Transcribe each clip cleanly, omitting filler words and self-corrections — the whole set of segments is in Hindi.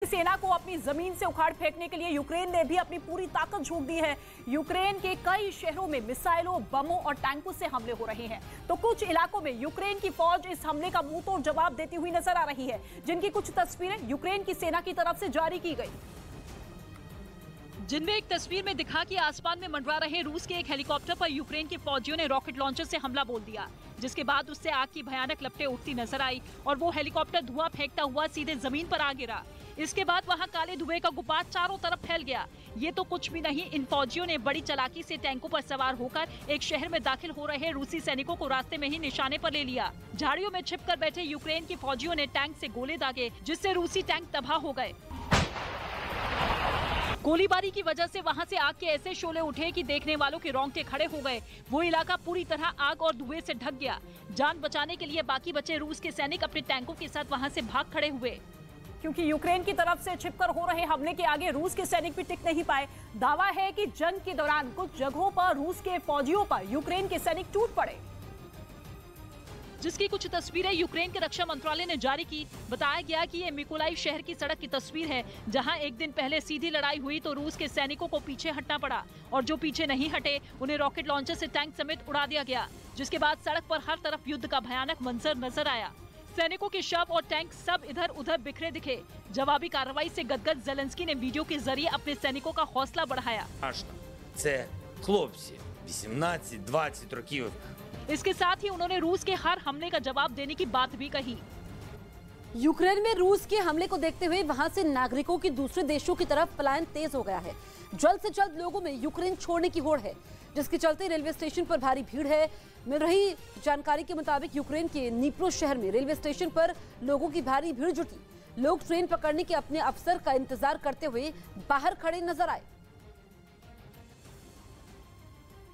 सेना को अपनी जमीन से उखाड़ फेंकने के लिए यूक्रेन ने भी अपनी पूरी ताकत झोंक दी है। यूक्रेन के कई शहरों में मिसाइलों, बमों और टैंकों से हमले हो रहे हैं, तो कुछ इलाकों में यूक्रेन की फौज इस हमले का मुंहतोड़ जवाब देती हुई नजर आ रही है, जिनकी कुछ तस्वीरें यूक्रेन की सेना की तरफ से जारी की गई, जिनमें एक तस्वीर में दिखा कि आसमान में मंडरा रहे रूस के एक हेलीकॉप्टर पर यूक्रेन के फौजियों ने रॉकेट लॉन्चर से हमला बोल दिया, जिसके बाद उससे आग की भयानक लपटें उठती नजर आई और वो हेलीकॉप्टर धुआं फेंकता हुआ सीधे जमीन पर आ गिरा। इसके बाद वहां काले धुएं का गुब्बार चारों तरफ फैल गया। ये तो कुछ भी नहीं, इन फौजियों ने बड़ी चालाकी से टैंकों पर सवार होकर एक शहर में दाखिल हो रहे रूसी सैनिकों को रास्ते में ही निशाने पर ले लिया। झाड़ियों में छिपकर बैठे यूक्रेन के फौजियों ने टैंक से गोले दागे, जिससे रूसी टैंक तबाह हो गए। गोलीबारी की वजह से वहां से आग के ऐसे शोले उठे कि देखने वालों के रोंगटे खड़े हो गए। वो इलाका पूरी तरह आग और धुएं से ढक गया। जान बचाने के लिए बाकी बचे रूस के सैनिक अपने टैंकों के साथ वहां से भाग खड़े हुए, क्योंकि यूक्रेन की तरफ से छिपकर हो रहे हमले के आगे रूस के सैनिक भी टिक नहीं पाए। दावा है कि जंग के दौरान कुछ जगहों पर रूस के फौजियों पर यूक्रेन के सैनिक टूट पड़े, जिसकी कुछ तस्वीरें यूक्रेन के रक्षा मंत्रालय ने जारी की। बताया गया कि ये मिकोलाइव शहर की सड़क की तस्वीर है, जहां एक दिन पहले सीधी लड़ाई हुई तो रूस के सैनिकों को पीछे हटना पड़ा और जो पीछे नहीं हटे उन्हें रॉकेट लॉन्चर से टैंक समेत उड़ा दिया गया, जिसके बाद सड़क पर हर तरफ युद्ध का भयानक मंजर नजर आया। सैनिकों के शव और टैंक सब इधर उधर बिखरे दिखे। जवाबी कार्रवाई से गदगद ज़ेलेंस्की ने वीडियो के जरिए अपने सैनिकों का हौसला बढ़ाया। Це хлопці 18-20 років. इसके साथ ही उन्होंने रूस के हर हमले का जवाब देने की बात भी कही। यूक्रेन में रूस के हमले को देखते हुए वहां से नागरिकों की दूसरे देशों की तरफ पलायन तेज हो गया है। जल्द से जल्द लोगों में यूक्रेन छोड़ने की होड़ है, जिसके चलते रेलवे स्टेशन पर भारी भीड़ है। मिल रही जानकारी के मुताबिक यूक्रेन के नीप्रो शहर में रेलवे स्टेशन पर लोगों की भारी भीड़ जुटी। लोग ट्रेन पकड़ने के अपने अवसर का इंतजार करते हुए बाहर खड़े नजर आए।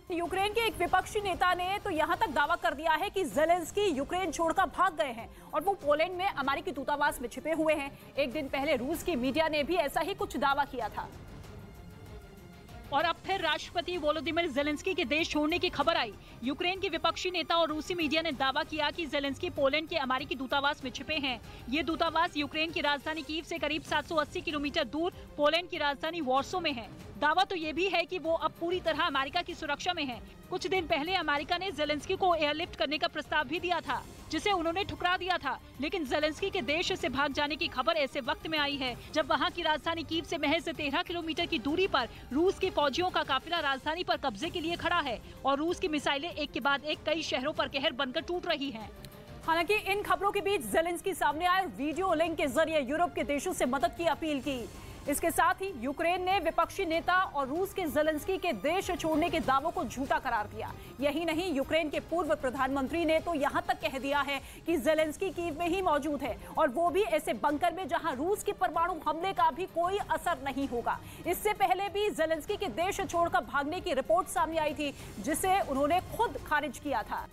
यूक्रेन के एक विपक्षी नेता ने तो यहां तक दावा कर दिया है कि ज़ेलेंस्की यूक्रेन छोड़कर भाग गए हैं और वो पोलैंड में अमेरिकी दूतावास में छिपे हुए हैं। एक दिन पहले रूस की मीडिया ने भी ऐसा ही कुछ दावा किया था। और अब फिर राष्ट्रपति वोलोदिमीर ज़ेलेंस्की के देश छोड़ने की खबर आई। यूक्रेन के विपक्षी नेता और रूसी मीडिया ने दावा किया कि ज़ेलेंस्की पोलैंड के अमेरिकी दूतावास में छिपे हैं। ये दूतावास यूक्रेन की राजधानी कीव से करीब 780 किलोमीटर दूर पोलैंड की राजधानी वॉर्सो में है। दावा तो ये भी है कि वो अब पूरी तरह अमेरिका की सुरक्षा में है। कुछ दिन पहले अमेरिका ने ज़ेलेंस्की को एयरलिफ्ट करने का प्रस्ताव भी दिया था, जिसे उन्होंने ठुकरा दिया था। लेकिन ज़ेलेंस्की के देश से भाग जाने की खबर ऐसे वक्त में आई है जब वहां की राजधानी कीव से महज 13 किलोमीटर की दूरी पर रूस के फौजियों का काफिला राजधानी पर कब्जे के लिए खड़ा है और रूस की मिसाइलें एक के बाद एक कई शहरों पर कहर बनकर टूट रही हैं। हालांकि इन खबरों के बीच ज़ेलेंस्की सामने आए, वीडियो लिंक के जरिए यूरोप के देशों से मदद की अपील की। इसके साथ ही यूक्रेन ने विपक्षी नेता और रूस के ज़ेलेंस्की के देश छोड़ने के दावों को झूठा करार दिया। यही नहीं, यूक्रेन के पूर्व प्रधानमंत्री ने तो यहां तक कह दिया है कि ज़ेलेंस्की कीव में ही मौजूद है और वो भी ऐसे बंकर में जहां रूस के परमाणु हमले का भी कोई असर नहीं होगा। इससे पहले भी ज़ेलेंस्की के देश छोड़कर भागने की रिपोर्ट सामने आई थी, जिसे उन्होंने खुद खारिज किया था।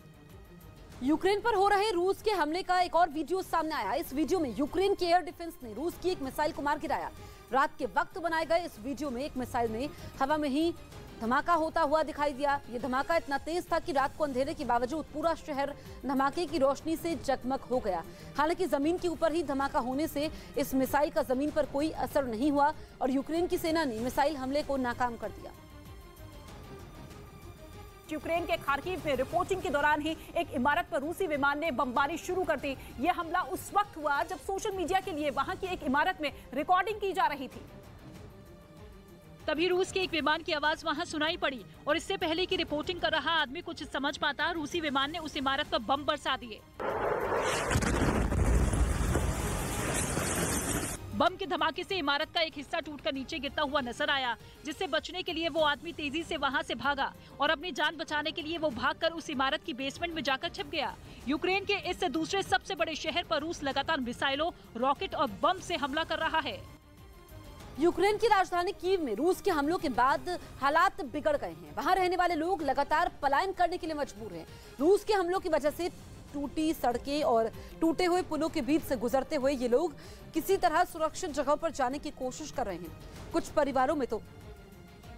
यूक्रेन पर हो रहे रूस के हमले का एक और वीडियो सामने आया। इस वीडियो में यूक्रेन के एयर डिफेंस ने रूस की एक मिसाइल को मार गिराया। रात के वक्त बनाए गए इस वीडियो में एक मिसाइल ने हवा में ही धमाका होता हुआ दिखाई दिया। ये धमाका इतना तेज था कि रात को अंधेरे के बावजूद पूरा शहर धमाके की रोशनी से जगमग हो गया। हालांकि जमीन के ऊपर ही धमाका होने से इस मिसाइल का जमीन पर कोई असर नहीं हुआ और यूक्रेन की सेना ने मिसाइल हमले को नाकाम कर दिया। यूक्रेन के खार्किव में रिपोर्टिंग के दौरान ही एक इमारत पर रूसी विमान ने बमबारी शुरू कर दी। यह हमला उस वक्त हुआ जब सोशल मीडिया के लिए वहां की एक इमारत में रिकॉर्डिंग की जा रही थी। तभी रूस के एक विमान की आवाज वहां सुनाई पड़ी और इससे पहले कि रिपोर्टिंग कर रहा आदमी कुछ समझ पाता, रूसी विमान ने उस इमारत पर बम बरसा दिए। बम के धमाके से इमारत का एक हिस्सा टूटकर नीचे गिरता हुआ नजर आया, जिससे बचने के लिए वो आदमी तेजी से वहां से भागा और अपनी जान बचाने के लिए वो भागकर उस इमारत की बेसमेंट में जाकर छिप गया। यूक्रेन के इस दूसरे सबसे बड़े शहर पर रूस लगातार मिसाइलों, रॉकेट और बम से हमला कर रहा है। यूक्रेन की राजधानी कीव में रूस के हमलों के बाद हालात बिगड़ गए हैं। वहां रहने वाले लोग लगातार पलायन करने के लिए मजबूर हैं। रूस के हमलों की वजह से टूटी सड़कें और टूटे हुए पुलों के बीच से गुजरते हुए ये लोग किसी तरह सुरक्षित जगह पर जाने की कोशिश कर रहे हैं। कुछ परिवारों में तो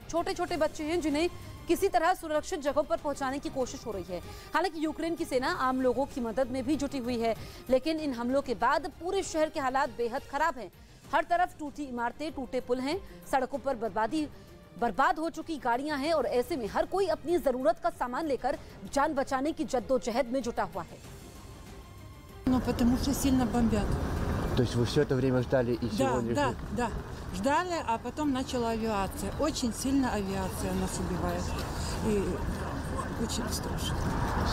छोटे छोटे बच्चे हैं जिन्हें किसी तरह सुरक्षित जगहों पर पहुंचाने की कोशिश हो रही है। हालांकि यूक्रेन की सेना आम लोगों की मदद में भी जुटी हुई है, लेकिन इन हमलों के बाद पूरे शहर के हालात बेहद खराब हैं। हर तरफ टूटी इमारतें, टूटे पुल हैं, सड़कों पर बर्बाद हो चुकी गाड़ियां हैं और ऐसे में हर कोई अपनी जरूरत का सामान लेकर जान बचाने की जद्दोजहद में जुटा हुआ है। Ну, потому что сильно бомбят. То есть вы все это время ждали и сегодня же? Да. Ждали, а потом начала авиация. Очень сильно авиация нас убивает. И очень страшно.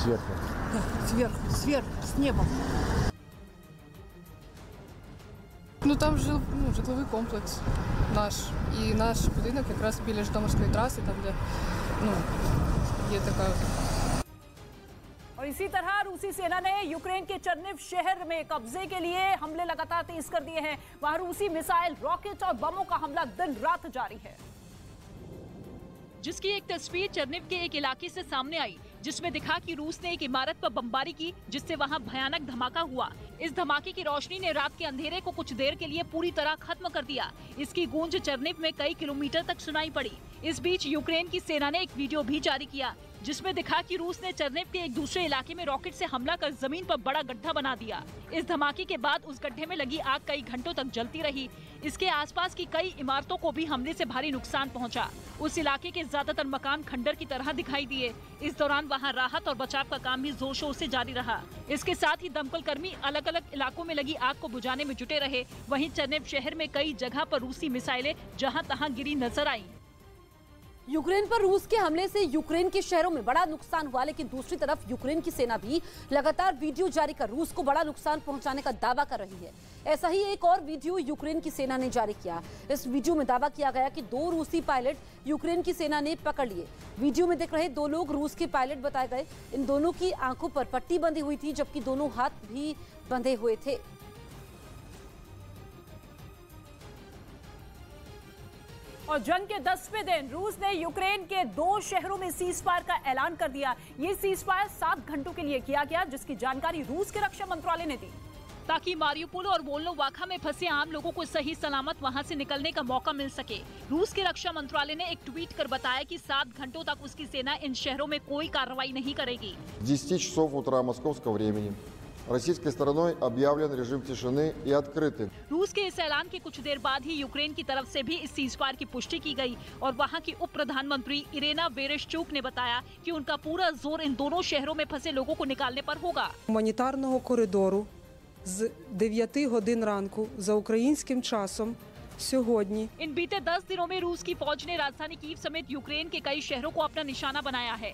Сверху? Да, сверху, с неба. Ну там житловий комплекс наш. І наш будинок якраз біля Житомирської траси, там де є така. और इसी तरह रूसी सेना ने यूक्रेन के चर्निव शहर में कब्जे के लिए हमले लगातार तेज कर दिए हैं। वहां रूसी मिसाइल, रॉकेट और बमों का हमला दिन रात जारी है। जिसकी एक तस्वीर चर्निव के एक इलाके से सामने आई, जिसमें दिखा कि रूस ने एक इमारत पर बमबारी की, जिससे वहां भयानक धमाका हुआ। इस धमाके की रोशनी ने रात के अंधेरे को कुछ देर के लिए पूरी तरह खत्म कर दिया। इसकी गूंज चर्निव में कई किलोमीटर तक सुनाई पड़ी। इस बीच यूक्रेन की सेना ने एक वीडियो भी जारी किया, जिसमें दिखा कि रूस ने चर्निव के एक दूसरे इलाके में रॉकेट से हमला कर जमीन पर बड़ा गड्ढा बना दिया। इस धमाके के बाद उस गड्ढे में लगी आग कई घंटों तक जलती रही। इसके आसपास की कई इमारतों को भी हमले से भारी नुकसान पहुंचा। उस इलाके के ज्यादातर मकान खंडर की तरह दिखाई दिए। इस दौरान वहां राहत और बचाव का काम भी जोर शोर से जारी रहा। इसके साथ ही दमकल कर्मी अलग अलग इलाकों में लगी आग को बुझाने में जुटे रहे। वहीं चर्निव शहर में कई जगह पर रूसी मिसाइलें जहां तहां गिरी नजर आईं। यूक्रेन पर रूस के हमले से यूक्रेन के शहरों में बड़ा नुकसान हुआ, लेकिन दूसरी तरफ यूक्रेन की सेना भी लगातार वीडियो जारी कर रूस को बड़ा नुकसान पहुंचाने का दावा कर रही है। ऐसा ही एक और वीडियो यूक्रेन की सेना ने जारी किया। इस वीडियो में दावा किया गया कि 2 रूसी पायलट यूक्रेन की सेना ने पकड़ लिए। वीडियो में दिख रहे 2 लोग रूस के पायलट बताए गए। इन दोनों की आंखों पर पट्टी बंधी हुई थी, जबकि दोनों हाथ भी बंधे हुए थे। और जंग के 10वें दिन रूस ने यूक्रेन के 2 शहरों में सीज फायर का ऐलान कर दिया। ये सीज फायर 7 घंटों के लिए किया गया, जिसकी जानकारी रूस के रक्षा मंत्रालय ने दी, ताकि मारियुपोल और वोल्नोवाखा में फंसे आम लोगों को सही सलामत वहां से निकलने का मौका मिल सके। रूस के रक्षा मंत्रालय ने एक ट्वीट कर बताया कि 7 घंटों तक उसकी सेना इन शहरों में कोई कार्रवाई नहीं करेगी। 10 часов утра московского времени российской стороной объявлен режим тишины и открытый. रूस के इस ऐलान के कुछ देर बाद ही यूक्रेन की तरफ से भी इस सीज फायर की पुष्टि की गई और वहां की उप प्रधानमंत्री इरेना वेरेशचुक ने बताया कि उनका पूरा जोर इन दोनों शहरों में फंसे लोगों को निकालने पर होगा। Гуманітарного коридору з 9 годин ранку за українським часом сьогодні. इन बीते 10 दिनों में रूस की फौज ने राजधानी कीव समेत यूक्रेन के कई शहरों को अपना निशाना बनाया है,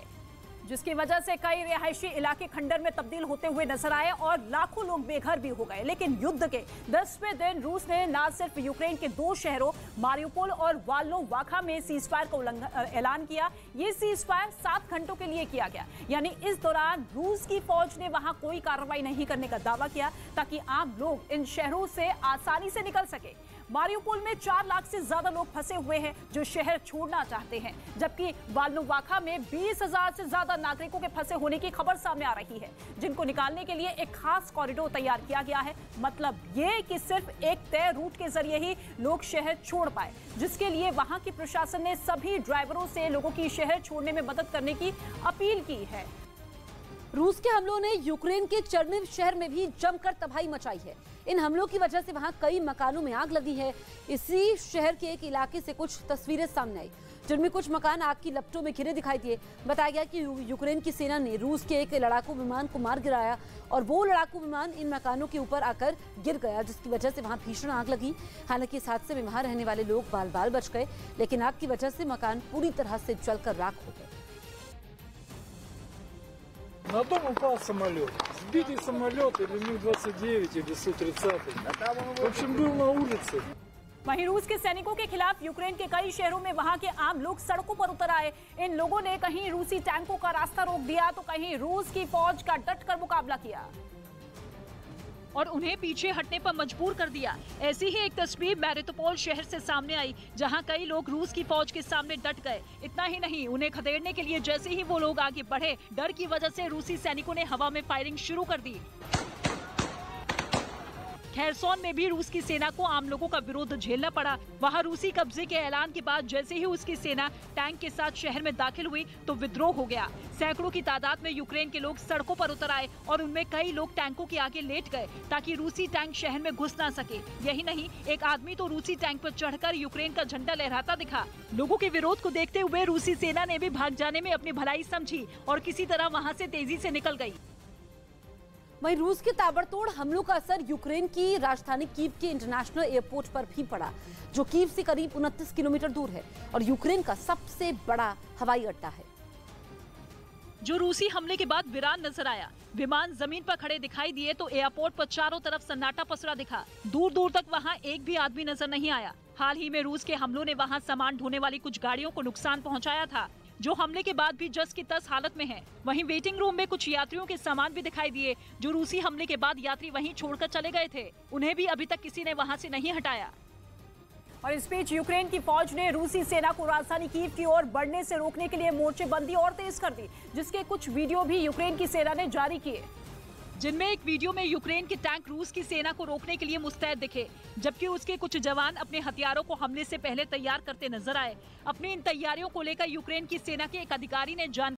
जिसकी वजह से कई रिहायशी इलाके खंडर में तब्दील होते हुए नजर आए और लाखों लोग बेघर भी हो गए। लेकिन युद्ध के 10वें दिन रूस ने न सिर्फ यूक्रेन के 2 शहरों मारियुपोल और वोल्नोवाखा में सीज फायर का ऐलान किया। ये सीज फायर 7 घंटों के लिए किया गया, यानी इस दौरान रूस की फौज ने वहां कोई कार्रवाई नहीं करने का दावा किया, ताकि आम लोग इन शहरों से आसानी से निकल सके। मारियुपोल में 4 लाख से ज्यादा लोग फंसे हुए हैं जो शहर छोड़ना चाहते हैं, जबकि वोल्नोवाखा में 20,000 से ज्यादा नागरिकों के फंसे होने की खबर सामने आ रही है, जिनको निकालने के लिए एक खास कॉरिडोर तैयार किया गया है। मतलब ये कि सिर्फ एक तय रूट के जरिए ही लोग शहर छोड़ पाए, जिसके लिए वहां की प्रशासन ने सभी ड्राइवरों से लोगों की शहर छोड़ने में मदद करने की अपील की है। रूस के हमलों ने यूक्रेन के चर्निव शहर में भी जमकर तबाही मचाई है। इन हमलों की वजह से वहां कई मकानों में आग लगी है। इसी शहर के एक इलाके से कुछ तस्वीरें सामने आई, जिनमें कुछ मकान आग की लपटों में घिरे दिखाई दिए। बताया गया कि यूक्रेन की सेना ने रूस के एक लड़ाकू विमान को मार गिराया और वो लड़ाकू विमान इन मकानों के ऊपर आकर गिर गया, जिसकी वजह से वहां भीषण आग लगी। हालांकि इस हादसे में वहां रहने वाले लोग बाल बाल बच गए, लेकिन आग की वजह से मकान पूरी तरह से जलकर राख हो गए। На дом упал самолет. Сбитый самолет или Ми-29 или Су-30. В общем, был на улице. वहीं रूस के सैनिकों के खिलाफ यूक्रेन के कई शहरों में वहां के आम लोग सड़कों पर उतर आए। इन लोगों ने कहीं रूसी टैंकों का रास्ता रोक दिया तो कहीं रूस की फौज का डटकर मुकाबला किया और उन्हें पीछे हटने पर मजबूर कर दिया। ऐसी ही एक तस्वीर मेरिटोपोल शहर से सामने आई, जहां कई लोग रूस की फौज के सामने डट गए। इतना ही नहीं, उन्हें खदेड़ने के लिए जैसे ही वो लोग आगे बढ़े, डर की वजह से रूसी सैनिकों ने हवा में फायरिंग शुरू कर दी। खेरसौन में भी रूस की सेना को आम लोगों का विरोध झेलना पड़ा। वहां रूसी कब्जे के ऐलान के बाद जैसे ही उसकी सेना टैंक के साथ शहर में दाखिल हुई तो विद्रोह हो गया। सैकड़ों की तादाद में यूक्रेन के लोग सड़कों पर उतर आए और उनमें कई लोग टैंकों के आगे लेट गए ताकि रूसी टैंक शहर में घुस ना सके। यही नहीं, एक आदमी तो रूसी टैंक पर चढ़कर यूक्रेन का झंडा लहराता दिखा। लोगों के विरोध को देखते हुए रूसी सेना ने भी भाग जाने में अपनी भलाई समझी और किसी तरह वहां से तेजी से निकल गई। वहीं रूस के ताबड़तोड़ हमलों का असर यूक्रेन की राजधानी कीव के इंटरनेशनल एयरपोर्ट पर भी पड़ा, जो कीव से करीब 29 किलोमीटर दूर है और यूक्रेन का सबसे बड़ा हवाई अड्डा है। जो रूसी हमले के बाद वीरान नजर आया। विमान जमीन पर खड़े दिखाई दिए तो एयरपोर्ट पर चारों तरफ सन्नाटा पसरा दिखा। दूर दूर तक वहां एक भी आदमी नजर नहीं आया। हाल ही में रूस के हमलों ने वहां सामान ढोने वाली कुछ गाड़ियों को नुकसान पहुंचाया था, जो हमले के बाद भी जस की तस हालत में है। वहीं वेटिंग रूम में कुछ यात्रियों के सामान भी दिखाई दिए, जो रूसी हमले के बाद यात्री वहीं छोड़कर चले गए थे। उन्हें भी अभी तक किसी ने वहां से नहीं हटाया। और इस बीच यूक्रेन की फौज ने रूसी सेना को राजधानी कीव की ओर बढ़ने से रोकने के लिए मोर्चेबंदी और तेज कर दी, जिसके कुछ वीडियो भी यूक्रेन की सेना ने जारी किए, जिनमें एक वीडियो में यूक्रेन के टैंक रूस की सेना को रोकने के लिए मुस्तैद दिखे, जबकि उसके कुछ जवान अपने हथियारों को हमले से पहले तैयार करते नजर आए। अपनी इन तैयारियों को लेकर यूक्रेन की सेना के एक अधिकारी ने जानकारी